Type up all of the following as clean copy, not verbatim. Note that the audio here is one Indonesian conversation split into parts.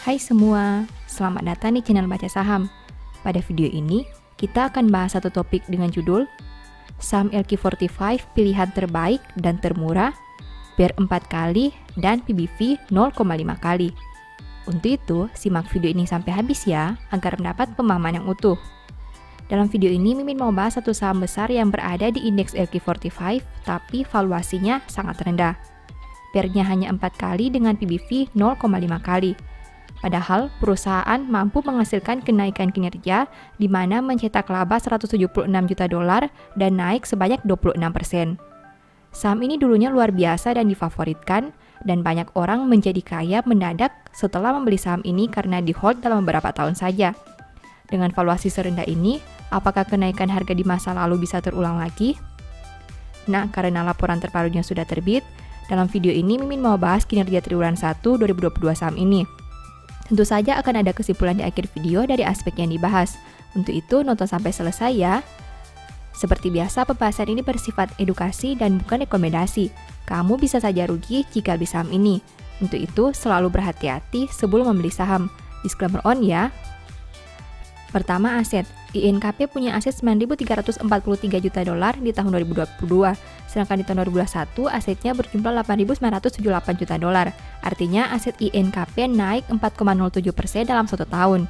Hai semua, selamat datang di channel Baca Saham. Pada video ini, kita akan bahas satu topik dengan judul Saham LQ45 pilihan terbaik dan termurah, PER 4 kali dan PBV 0,5 kali. Untuk itu, simak video ini sampai habis ya, agar mendapat pemahaman yang utuh. Dalam video ini, Mimin mau bahas satu saham besar yang berada di indeks LQ45, tapi valuasinya sangat rendah. PER-nya hanya 4 kali dengan PBV 0,5 kali. Padahal perusahaan mampu menghasilkan kenaikan kinerja di mana mencetak laba 176 juta dolar dan naik sebanyak 26%. Saham ini dulunya luar biasa dan difavoritkan, dan banyak orang menjadi kaya mendadak setelah membeli saham ini karena di-hold dalam beberapa tahun saja. Dengan valuasi serendah ini, apakah kenaikan harga di masa lalu bisa terulang lagi? Nah, karena laporan terbarunya sudah terbit, dalam video ini Mimin mau bahas kinerja triwulan 1 2022 saham ini. Tentu saja akan ada kesimpulan di akhir video dari aspek yang dibahas. Untuk itu, nonton sampai selesai ya. Seperti biasa, pembahasan ini bersifat edukasi dan bukan rekomendasi. Kamu bisa saja rugi jika beli saham ini. Untuk itu, selalu berhati-hati sebelum membeli saham. Disclaimer on ya. Pertama, aset. INKP punya aset 9.343 juta dolar di tahun 2022. Sedangkan di tahun 2021, asetnya berjumlah 8.978 juta dolar. Artinya, aset INKP naik 4,07% dalam 1 tahun.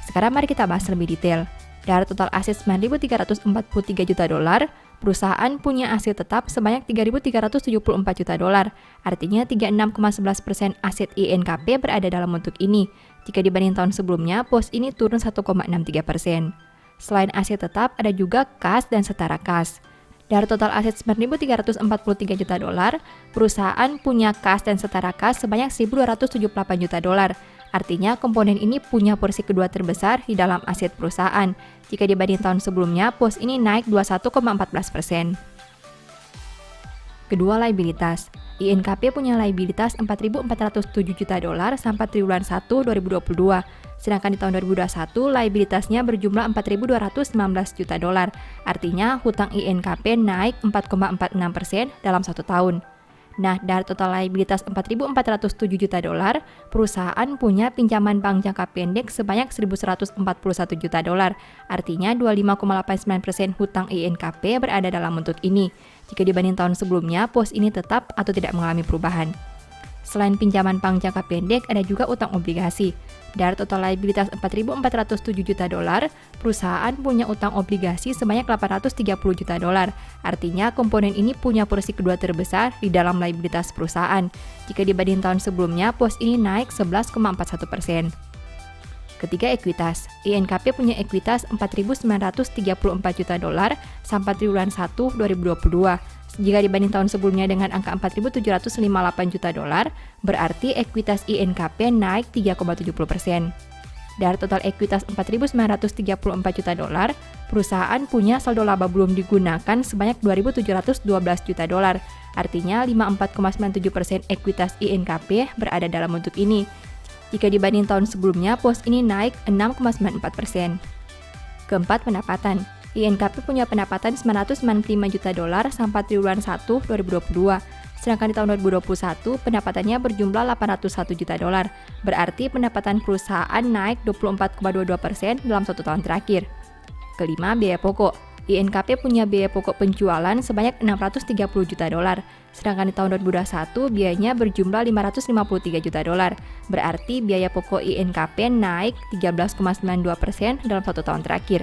Sekarang mari kita bahas lebih detail. Dari total aset 9.343 juta dolar, perusahaan punya aset tetap sebanyak 3.374 juta dolar. Artinya 36,11% aset INKP berada dalam bentuk ini. Jika dibanding tahun sebelumnya, pos ini turun 1,63%. Selain aset tetap, ada juga kas dan setara kas. Dari total aset 9.343 juta dolar, perusahaan punya kas dan setara kas sebanyak 1.278 juta dolar. Artinya komponen ini punya porsi kedua terbesar di dalam aset perusahaan. Jika dibanding tahun sebelumnya, pos ini naik 21,14%. Kedua, liabilitas. INKP punya liabilitas 4.407 juta dolar sampai triwulan 1 2022. Sedangkan di tahun 2021, liabilitasnya berjumlah 4.219 juta dolar. Artinya, hutang INKP naik 4,46% dalam 1 tahun. Nah, dari total liabilitas 4.407 juta dolar, perusahaan punya pinjaman bank jangka pendek sebanyak 1.141 juta dolar. Artinya, 25,89% hutang INKP berada dalam bentuk ini. Jika dibanding tahun sebelumnya, pos ini tetap atau tidak mengalami perubahan. Selain pinjaman bank jangka pendek, ada juga utang obligasi. Dari total liabilitas 4.407 juta dolar, perusahaan punya utang obligasi sebanyak 830 juta dolar. Artinya, komponen ini punya porsi kedua terbesar di dalam liabilitas perusahaan. Jika dibanding tahun sebelumnya, pos ini naik 11,41%. Ketiga, ekuitas. INKP punya ekuitas 4.934 juta dolar sampai triwulan 1 2022. Jika dibanding tahun sebelumnya dengan angka 4.758 juta dolar, berarti ekuitas INKP naik 3,70%. Dari total ekuitas 4.934 juta dolar, perusahaan punya saldo laba belum digunakan sebanyak 2.712 juta dolar. Artinya 54,97% ekuitas INKP berada dalam bentuk ini. Jika dibanding tahun sebelumnya, pos ini naik 6,94%. Keempat, pendapatan. INKP punya pendapatan 995 juta dolar sampai triwulan 1 2022. Sedangkan di tahun 2021, pendapatannya berjumlah 801 juta dolar. Berarti pendapatan perusahaan naik 24,22% dalam 1 tahun terakhir. Kelima, biaya pokok. INKP punya biaya pokok penjualan sebanyak 630 juta dolar. Sedangkan di tahun 2021, biayanya berjumlah 553 juta dolar. Berarti biaya pokok INKP naik 13,92% dalam 1 tahun terakhir.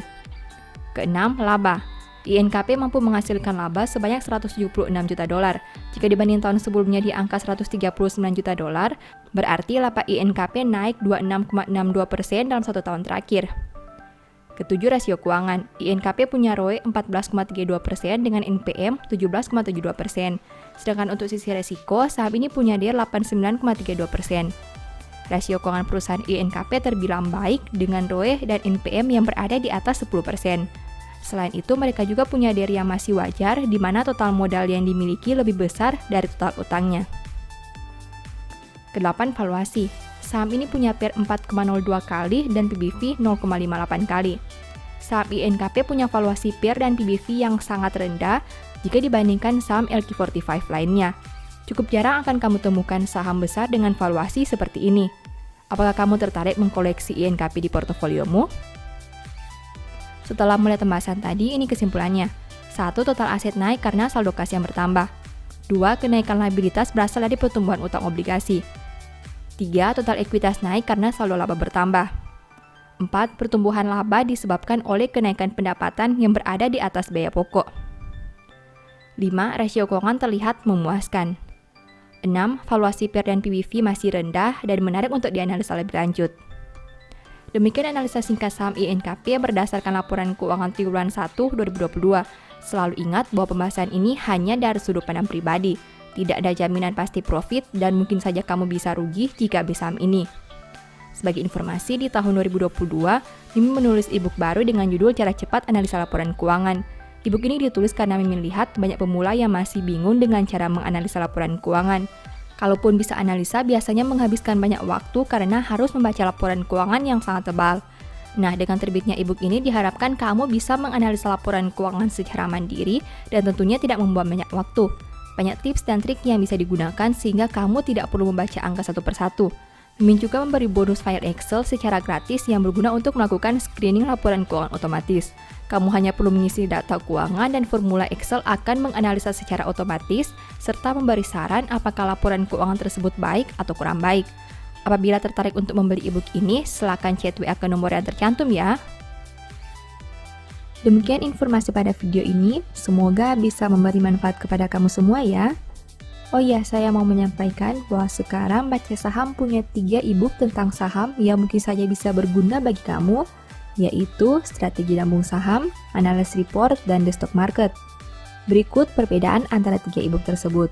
Keenam, laba. INKP mampu menghasilkan laba sebanyak 176 juta dolar. Jika dibanding tahun sebelumnya di angka 139 juta dolar, berarti laba INKP naik 26,62% dalam 1 tahun terakhir. Ketujuh, rasio keuangan. INKP punya ROE 14,32% dengan NPM 17,72%. Sedangkan untuk sisi resiko, saham ini punya DIR 89,32%. Rasio keuangan perusahaan INKP terbilang baik dengan ROE dan NPM yang berada di atas 10%. Selain itu, mereka juga punya DIR yang masih wajar, di mana total modal yang dimiliki lebih besar dari total utangnya. Kedelapan, valuasi. Saham ini punya PER 4,02 kali dan PBV 0,58 kali. Saham INKP punya valuasi PER dan PBV yang sangat rendah jika dibandingkan saham LQ45 lainnya. Cukup jarang akan kamu temukan saham besar dengan valuasi seperti ini. Apakah kamu tertarik mengkoleksi INKP di portofoliomu? Setelah melihat pembahasan tadi, ini kesimpulannya. 1. Total aset naik karena saldo kas yang bertambah. 2. Kenaikan liabilitas berasal dari pertumbuhan utang obligasi. 3. Total ekuitas naik karena saldo laba bertambah. 4. Pertumbuhan laba disebabkan oleh kenaikan pendapatan yang berada di atas biaya pokok. 5. Rasio keuangan terlihat memuaskan. 6. Valuasi PER dan PBV masih rendah dan menarik untuk dianalisa lebih lanjut. Demikian analisa singkat saham INKP berdasarkan laporan keuangan triwulan 1 2022. Selalu ingat bahwa pembahasan ini hanya dari sudut pandang pribadi. Tidak ada jaminan pasti profit dan mungkin saja kamu bisa rugi jika beli saham ini. Sebagai informasi, di tahun 2022, Mimin menulis e-book baru dengan judul Cara Cepat Analisa Laporan Keuangan. E-book ini ditulis karena Mimin lihat banyak pemula yang masih bingung dengan cara menganalisa laporan keuangan. Kalaupun bisa analisa, biasanya menghabiskan banyak waktu karena harus membaca laporan keuangan yang sangat tebal. Nah, dengan terbitnya e-book ini diharapkan kamu bisa menganalisa laporan keuangan secara mandiri dan tentunya tidak membuang banyak waktu. Banyak tips dan trik yang bisa digunakan sehingga kamu tidak perlu membaca angka satu persatu. Mimin juga memberi bonus file Excel secara gratis yang berguna untuk melakukan screening laporan keuangan otomatis. Kamu hanya perlu mengisi data keuangan dan formula Excel akan menganalisa secara otomatis serta memberi saran apakah laporan keuangan tersebut baik atau kurang baik. Apabila tertarik untuk membeli e-book ini, silakan chat WA ke nomor yang tercantum ya. Demikian informasi pada video ini, semoga bisa memberi manfaat kepada kamu semua ya. Oh iya, saya mau menyampaikan bahwa sekarang Baca Saham punya 3 e-book tentang saham yang mungkin saja bisa berguna bagi kamu, yaitu Strategi Nabung Saham, Analysis Report, dan The Stock Market. Berikut perbedaan antara 3 e-book tersebut.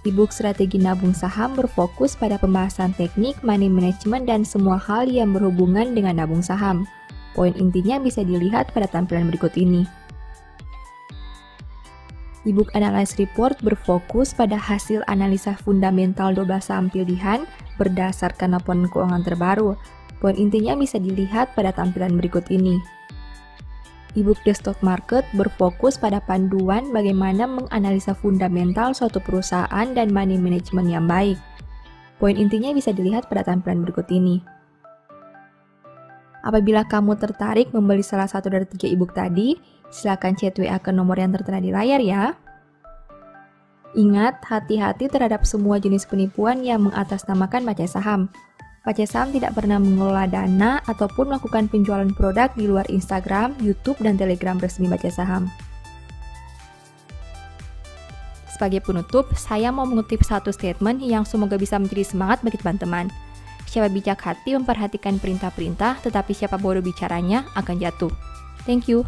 E-book Strategi Nabung Saham berfokus pada pembahasan teknik, money management, dan semua hal yang berhubungan dengan nabung saham. Poin intinya bisa dilihat pada tampilan berikut ini. E-book Analysis Report berfokus pada hasil analisa fundamental 12 saham pilihan berdasarkan laporan keuangan terbaru. Poin intinya bisa dilihat pada tampilan berikut ini. E-book The Stock Market berfokus pada panduan bagaimana menganalisa fundamental suatu perusahaan dan money management yang baik. Poin intinya bisa dilihat pada tampilan berikut ini. Apabila kamu tertarik membeli salah satu dari 3 e-book tadi, silakan chat WA ke nomor yang tertera di layar ya. Ingat, hati-hati terhadap semua jenis penipuan yang mengatasnamakan baca saham. Baca Saham tidak pernah mengelola dana ataupun melakukan penjualan produk di luar Instagram, YouTube, dan Telegram resmi Baca Saham. Sebagai penutup, saya mau mengutip satu statement yang semoga bisa menjadi semangat bagi teman-teman. Siapa bijak hati memperhatikan perintah-perintah, tetapi siapa bodoh bicaranya akan jatuh. Thank you.